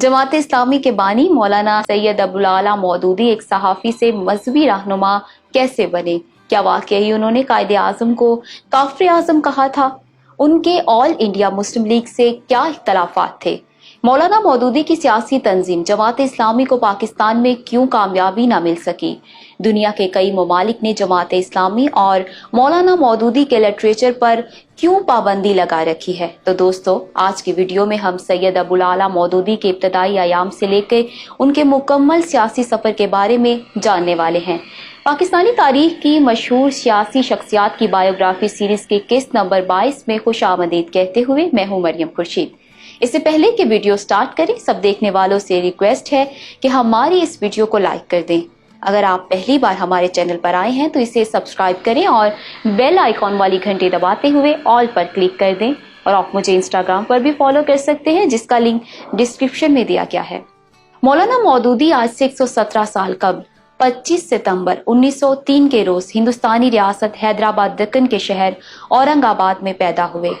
जमात इस्लामी के बानी मौलाना सैयद अबुल आला मौदूदी एक सहाफ़ी से मजहबी रहनुमा कैसे बने? क्या वाकई उन्होंने कायदे आज़म को काफ़िर आज़म कहा था? उनके ऑल इंडिया मुस्लिम लीग से क्या इख्तलाफात थे? मौलाना मौदूदी की सियासी तंजीम जमात इस्लामी को पाकिस्तान में क्यों कामयाबी न मिल सकी? दुनिया के कई ममालिक ने जमात इस्लामी और मौलाना मौदूदी के लिटरेचर पर क्यों पाबंदी लगा रखी है? तो दोस्तों, आज की वीडियो में हम सैयद अबुल आला मौदूदी के इब्तदाई अयाम से लेकर उनके मुकम्मल सियासी सफर के बारे में जानने वाले हैं। पाकिस्तानी तारीख की मशहूर सियासी शख्सियात की बायोग्राफी सीरीज के किस्त नंबर 22 में खुश आमदीद कहते हुए मैं हूं मरियम खुर्शीद। इससे पहले कि वीडियो स्टार्ट करें, सब देखने वालों से रिक्वेस्ट है कि हमारी इस वीडियो को लाइक कर दें। अगर आप पहली बार हमारे चैनल पर आए हैं तो इसे सब्सक्राइब करें और बेल आइकॉन वाली घंटी दबाते हुए ऑल पर क्लिक कर दें। और आप मुझे इंस्टाग्राम पर भी फॉलो कर सकते हैं, जिसका लिंक डिस्क्रिप्शन में दिया गया है। मौलाना मौदूदी आज से 117 साल कबल 25 सितंबर 1903 के रोज हिंदुस्तानी रियासत हैदराबाद दक्कन के शहर औरंगाबाद में पैदा हुए।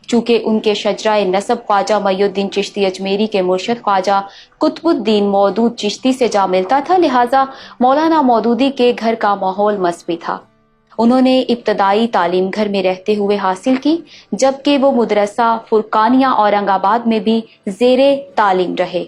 चूंकि उनके शजराए नसब ख्वाजा मईउद्दीन चिश्ती अजमेरी के मुर्शद ख्वाजा कुतुबुद्दीन मौदूद चिश्ती से जा मिलता था, लिहाजा मौलाना मौदूदी के घर का माहौल मजहबी था। उन्होंने इब्तदाई तालीम घर में रहते हुए हासिल की, जबकि वो मदरसा फुरकानिया औरंगाबाद में भी ज़ेरे तालीम रहे।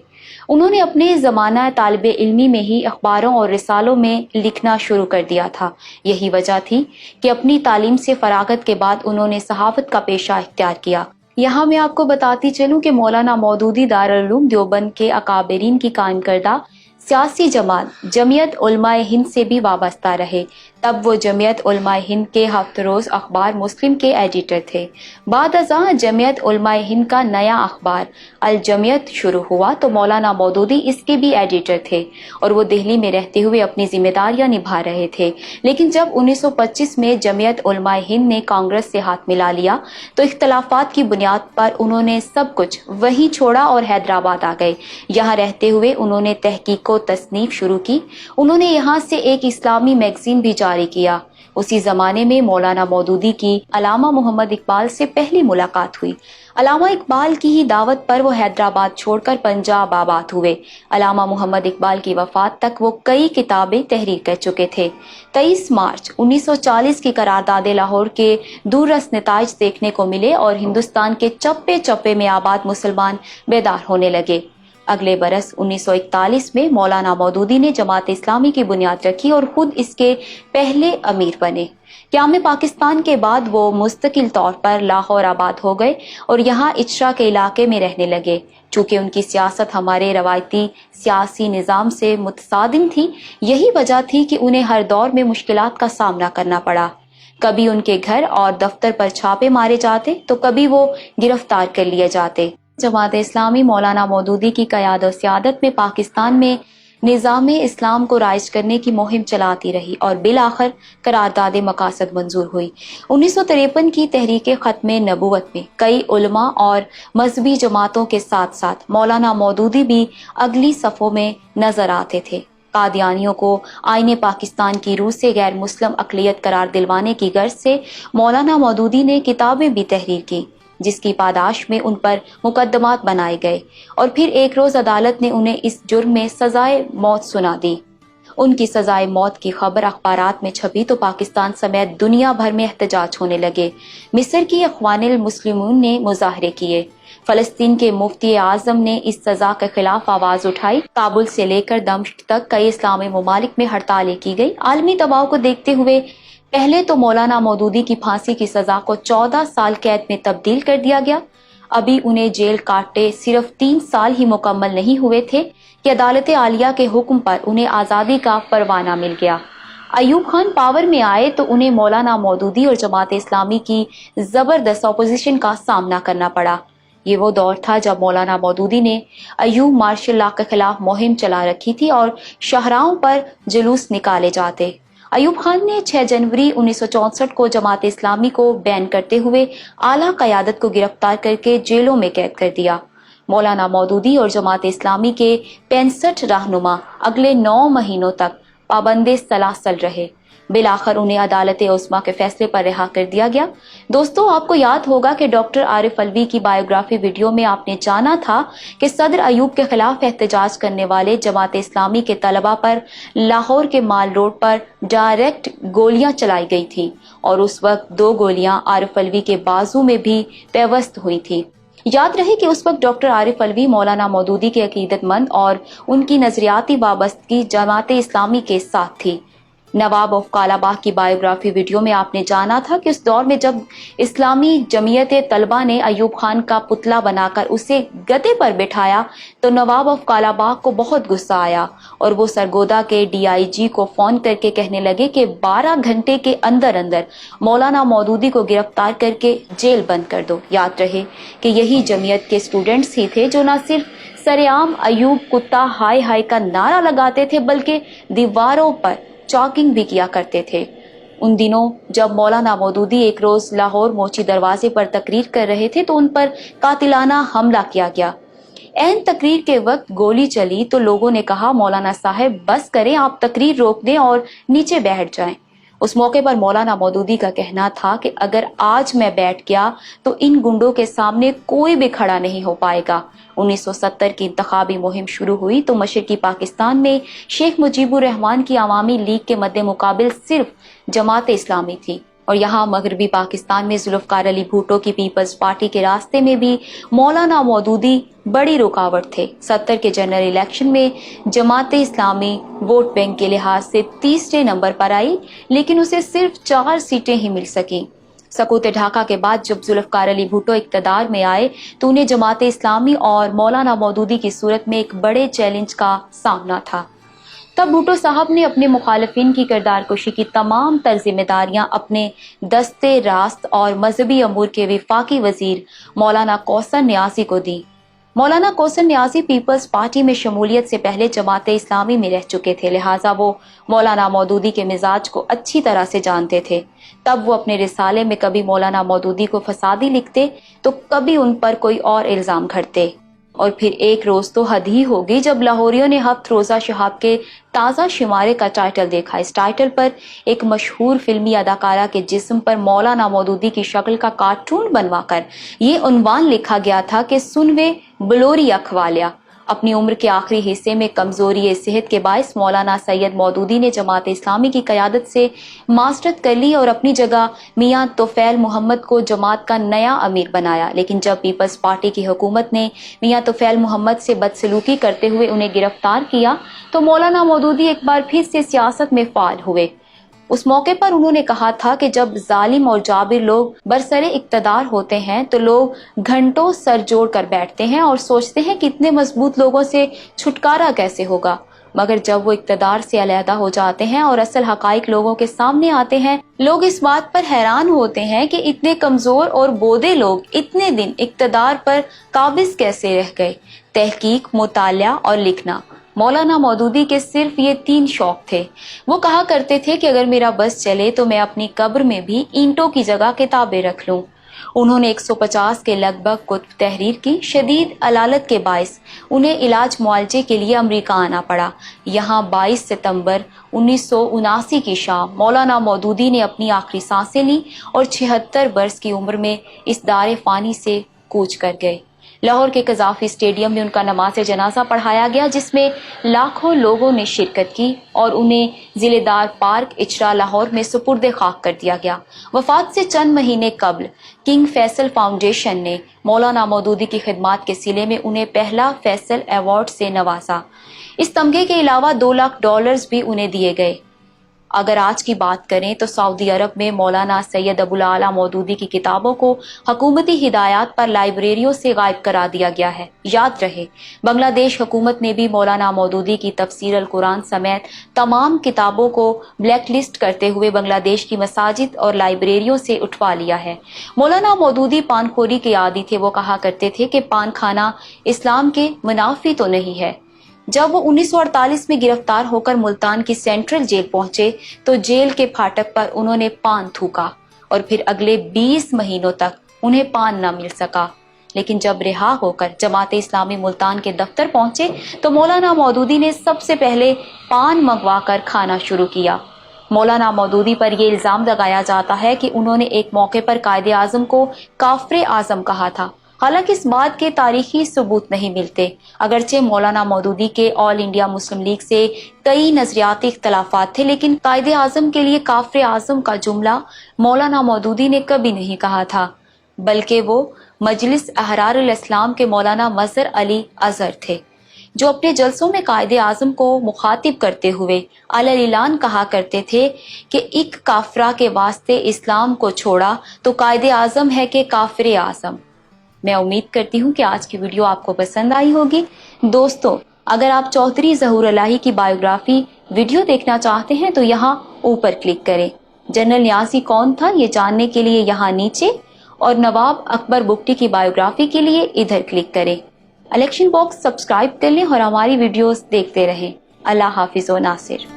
उन्होंने अपने ज़माना तालिबे इल्मी में ही अखबारों और रिसालों में लिखना शुरू कर दिया था। यही वजह थी कि अपनी तालीम से फरागत के बाद उन्होंने सहाफ़त का पेशा इख्तियार किया। यहाँ मैं आपको बताती चलूँ कि मौलाना मौदूदी दारुल उलूम देवबंद के अकाबरीन की कायम करदा सियासी जमात जमीयत उलमाए हिंद से भी वाबस्ता रहे। तब वो जमीयत उलमाए हिंद के हफ्तरोज अखबार मुस्लिम के एडिटर थे। बाद अज़ां जमीयत उलमाए हिंद का नया अखबार अल जमीयत शुरू हुआ तो मौलाना मौदूदी इसके भी एडिटर थे और वो दिल्ली में रहते हुए अपनी जिम्मेदारियां निभा रहे थे। लेकिन जब 1925 में जमीयत उलमाए हिंद ने कांग्रेस से हाथ मिला लिया तो इख्तलाफात की बुनियाद पर उन्होंने सब कुछ वहीं छोड़ा और हैदराबाद आ गए। यहाँ रहते हुए उन्होंने तहकीक तसनीफ शुरू की। उन्होंने यहाँ से एक इस्लामी मैगजीन भी जारी किया। उसी जमाने में मौलाना मौदूदी की अलामा मोहम्मद इकबाल से पहली मुलाकात हुई। अलामा इकबाल की ही दावत पर वो हैदराबाद छोड़कर पंजाब आबाद हुए। अलामा मोहम्मद इकबाल की वफात तक वो कई किताबें तहरीर कर चुके थे। 23 मार्च 1940 की करारदाद लाहौर के दूररस नताइज देखने को मिले और हिंदुस्तान के चप्पे चप्पे में आबाद मुसलमान बेदार होने लगे। अगले बरस 1941 में मौलाना मौदूदी ने जमात इस्लामी की बुनियाद रखी और खुद इसके पहले अमीर बने। क़याम पाकिस्तान के बाद वो मुस्तकिल तौर पर लाहौर आबाद हो गए और यहाँ इचरा के इलाके में रहने लगे। चूँकि उनकी सियासत हमारे रवायती सियासी निज़ाम से मुतसादिम थी, यही वजह थी कि उन्हें हर दौर में मुश्किलात का सामना करना पड़ा। कभी उनके घर और दफ्तर पर छापे मारे जाते तो कभी वो गिरफ्तार कर लिए जाते। जमात इस्लामी मौलाना मौदूदी की क़यादत और सियादत में पाकिस्तान में निज़ाम इस्लाम को राइज करने की मुहिम चलाती रही और बिल आखिर करारदाद मकासद मंजूर हुई। 1953 की तहरीक ख़त्म नबूवत में कई उलमा और मजहबी जमातों के साथ साथ मौलाना मौदूदी भी अगली सफ़ों में नजर आते थे। कादियानियों को आईने पाकिस्तान की रूह से गैर मुस्लिम अक़लियत करार दिलवाने की गर्ज से मौलाना मौदूदी ने किताबें भी तहरीर की, जिसकी पादाश में उन पर मुकदमात बनाए गए और फिर एक रोज अदालत ने उन्हें इस जुर्म में सजाए मौत सुना दी। उनकी सजाए मौत की खबर अखबारात में छपी तो पाकिस्तान समेत दुनिया भर में एहतजाज होने लगे। मिस्र की अख्वानुल मुस्लिमून ने मुजाहरे किए। फलस्तीन के मुफ्ती आजम ने इस सजा के खिलाफ आवाज उठाई। काबुल से लेकर दमिश्क तक कई इस्लामी ममालिक में हड़तालें की गई। आलमी दबाव को देखते हुए पहले तो मौलाना मौदूदी की फांसी की सजा को 14 साल कैद में तब्दील कर दिया गया। अभी उन्हें जेल काटे सिर्फ 3 साल ही मुकम्मल नहीं हुए थे कि अदालत आलिया के हुक्म पर उन्हें आज़ादी का परवाना मिल गया। अयूब खान पावर में आए तो उन्हें मौलाना मौदूदी और जमात इस्लामी की जबरदस्त अपोजिशन का सामना करना पड़ा। ये वो दौर था जब मौलाना मौदूदी ने अयूब मार्शल लॉ के खिलाफ मुहिम चला रखी थी और शाहराहों पर जुलूस निकाले जाते। अयूब खान ने 6 जनवरी 1964 को जमात इस्लामी को बैन करते हुए आला क़यादत को गिरफ्तार करके जेलों में कैद कर दिया। मौलाना मौदूदी और जमात इस्लामी के 65 रहनुमा अगले 9 महीनों तक पाबंदे सलासल रहे। बिलाखिर उन्हें अदालत उस्मा के फैसले पर रिहा कर दिया गया। दोस्तों, आपको याद होगा कि डॉक्टर आरिफ अलवी की बायोग्राफी वीडियो में आपने जाना था कि सदर अयूब के खिलाफ एहतजाज करने वाले जमात इस्लामी के तलबा पर लाहौर के माल रोड पर डायरेक्ट गोलियां चलाई गई थी और उस वक्त 2 गोलियां आरिफ अलवी के बाजू में भी पेवस्त हुई थी। याद रहे कि उस वक्त डॉक्टर आरिफ अलवी मौलाना मौदूदी के अकीदतमंद और उनकी नजरियाती वाबस्तगी जमात इस्लामी के साथ थी। नवाब ऑफ कालाबाग की बायोग्राफी वीडियो में आपने जाना था कि उस दौर में जब इस्लामी जमीयत तलबा ने अयूब खान का पुतला बनाकर उसे गधे पर बिठाया तो नवाब ऑफ कालाबाग को बहुत गुस्सा आया और वो सरगोदा के DIG को फोन करके कहने लगे कि 12 घंटे के अंदर अंदर मौलाना मौदूदी को गिरफ्तार करके जेल बंद कर दो। याद रहे कि यही जमीयत के स्टूडेंट्स ही थे जो न सिर्फ सरेआम अयूब कुत्ता हाय हाय का नारा लगाते थे बल्कि दीवारों पर चॉकिंग भी किया करते थे। उन दिनों जब मौलाना मौदूदी एक रोज लाहौर मोची दरवाजे पर तकरीर कर रहे थे तो उन पर कातिलाना हमला किया गया। ऐन तकरीर के वक्त गोली चली तो लोगों ने कहा, मौलाना साहब बस करें, आप तकरीर रोक दें और नीचे बैठ जाएं। उस मौके पर मौलाना मौदूदी का कहना था कि अगर आज मैं बैठ गया तो इन गुंडों के सामने कोई भी खड़ा नहीं हो पाएगा। 1970 की इंतखाबी मुहिम शुरू हुई तो मशरकी पाकिस्तान में शेख मुजीबुर रहमान की अवामी लीग के मद्दे मुकाबिल सिर्फ जमात इस्लामी थी और यहाँ मगरबी पाकिस्तान में जुल्फकार अली भुट्टो की पीपल्स पार्टी के रास्ते में भी मौलाना मौदूदी बड़ी रुकावट थे। 70 के जनरल इलेक्शन में जमात इस्लामी वोट बैंक के लिहाज से तीसरे नंबर पर आई, लेकिन उसे सिर्फ 4 सीटें ही मिल सकी। सकूत ढाका के बाद जब जुल्फकार अली भुट्टो इक्तदार में आए तो उन्हें जमात इस्लामी और मौलाना मौदूदी की सूरत में एक बड़े चैलेंज का सामना था। तब भुट्टो साहब ने अपने मुखालिफिन की किरदार कुशी की तमाम तर जिम्मेदारियां अपने दस्ते रास्त और मजहबी अमूर के वफाकी वजीर मौलाना कौसर न्याजी को दी। मौलाना कौसर न्याजी पीपल्स पार्टी में शमूलियत से पहले जमात इस्लामी में रह चुके थे, लिहाजा वो मौलाना मौदूदी के मिजाज को अच्छी तरह से जानते थे। तब वो अपने रिसाले में कभी मौलाना मौदूदी को फसादी लिखते तो कभी उन पर कोई और इल्जाम घड़ते। और फिर एक रोज तो हद ही होगी जब लाहौरियों ने हफ्त रोजा शहाब के ताज़ा शुमारे का टाइटल देखा। इस टाइटल पर एक मशहूर फिल्मी अदाकारा के जिस्म पर मौलाना मौदूदी की शक्ल का कार्टून बनवाकर ये उन्वान लिखा गया था कि सुनवे बलोरी अखवालिया। अपनी उम्र के आखिरी हिस्से में कमजोरी सेहत के बायस मौलाना सैयद मौदूदी ने जमात इस्लामी की क़यादत से मास्टरत कर ली और अपनी जगह मियां तोफैल मोहम्मद को जमात का नया अमीर बनाया। लेकिन जब पीपल्स पार्टी की हुकूमत ने मियां तोफैल मोहम्मद से बदसलूकी करते हुए उन्हें गिरफ्तार किया तो मौलाना मौदूदी एक बार फिर से सियासत में फाल हुए। उस मौके पर उन्होंने कहा था कि जब जालिम और जाबिर लोग बरसरे इक्तदार होते हैं तो लोग घंटों सर जोड़ कर बैठते हैं और सोचते हैं कि इतने मजबूत लोगों से छुटकारा कैसे होगा, मगर जब वो इक्तदार से अलहदा हो जाते हैं और असल हकाइक लोगों के सामने आते हैं, लोग इस बात पर हैरान होते हैं कि इतने कमजोर और बोदे लोग इतने दिन इक्तदार पर काबिज कैसे रह गए। तहकीक, मुतालिया और लिखना, मौलाना मौदूदी के सिर्फ ये 3 शौक थे। वो कहा करते थे कि अगर मेरा बस चले तो मैं अपनी कब्र में भी ईंटों की जगह किताबें रख लूं। उन्होंने 150 के लगभग कुतुब तहरीर की। शदीद अलालत के बायस उन्हें इलाज मुआलजे के लिए अमेरिका आना पड़ा। यहाँ 22 सितंबर 1979 की शाम मौलाना मौदूदी ने अपनी आखिरी सांसें ली और 76 बरस की उम्र में इस दारे फानी से कूच कर गए। लाहौर के कजाफी स्टेडियम में उनका नमाज जनाजा पढ़ाया गया जिसमें लाखों लोगों ने शिरकत की और उन्हें जिलेदार पार्क इचरा लाहौर में सुपुर्द खाक कर दिया गया। वफात से चंद महीने कबल किंग फैसल फाउंडेशन ने मौलाना मौदूदी की खिदमात के सिले में उन्हें पहला फैसल अवार्ड से नवाजा। इस तमगे के अलावा $2 लाख भी उन्हें दिए गए। अगर आज की बात करें तो सऊदी अरब में मौलाना सैयद अबुल आला मौदूदी की किताबों को हुकूमती हिदायत पर लाइब्रेरियों से गायब करा दिया गया है। याद रहे, बांग्लादेश हुकूमत ने भी मौलाना मौदूदी की तफसीर अल कुरान समेत तमाम किताबों को ब्लैक लिस्ट करते हुए बांग्लादेश की मसाजिद और लाइब्रेरियों से उठवा लिया है। मौलाना मौदूदी पानखोरी के आदी थे। वो कहा करते थे कि पान खाना इस्लाम के मुनाफी तो नहीं है। जब वो 1948 में गिरफ्तार होकर मुल्तान की सेंट्रल जेल पहुंचे तो जेल के फाटक पर उन्होंने पान थूका और फिर अगले 20 महीनों तक उन्हें पान न मिल सका। लेकिन जब रिहा होकर जमात इस्लामी मुल्तान के दफ्तर पहुंचे तो मौलाना मौदूदी ने सबसे पहले पान मंगवा कर खाना शुरू किया। مولانا مودودی پر یہ الزام لگایا جاتا ہے کہ انہوں نے ایک موقع پر قائد اعظم کو کافر اعظم کہا تھا، حالانکہ اس بات کے تاریخی ثبوت نہیں ملتے۔ اگرچہ مولانا مودودی کے آل انڈیا مسلم لیگ سے کئی نظریاتی اختلافات تھے، لیکن قائد اعظم کے لیے کافر اعظم کا جملہ مولانا مودودی نے کبھی نہیں کہا تھا، بلکہ وہ مجلس احرار الاسلام کے مولانا مظہر علی اظہر تھے، جو اپنے جلسوں میں قائد اعظم کو مخاطب کرتے ہوئے علی اعلان کہا کرتے تھے کہ ایک کافرہ کے واسطے اسلام کو چھوڑا تو قائد اعظم ہے کہ کافر اعظم۔ میں امید کرتی ہوں کہ آج کی ویڈیو آپ کو پسند آئی ہوگی۔ دوستو، اگر آپ چودھری ظہور الہی کی بائیوگرافی ویڈیو دیکھنا چاہتے ہیں تو یہاں اوپر کلک کریں۔ جنرل نیازی کون تھا یہ جاننے کے لیے یہاں نیچے، اور نواب اکبر بگٹی کی بائیوگرافی کے لیے ادھر کلک کریں۔ الیکشن باکس سبسکرائب کر لیں اور ہماری ویڈیوز دیکھتے رہیں۔ اللہ حافظ و ناصر۔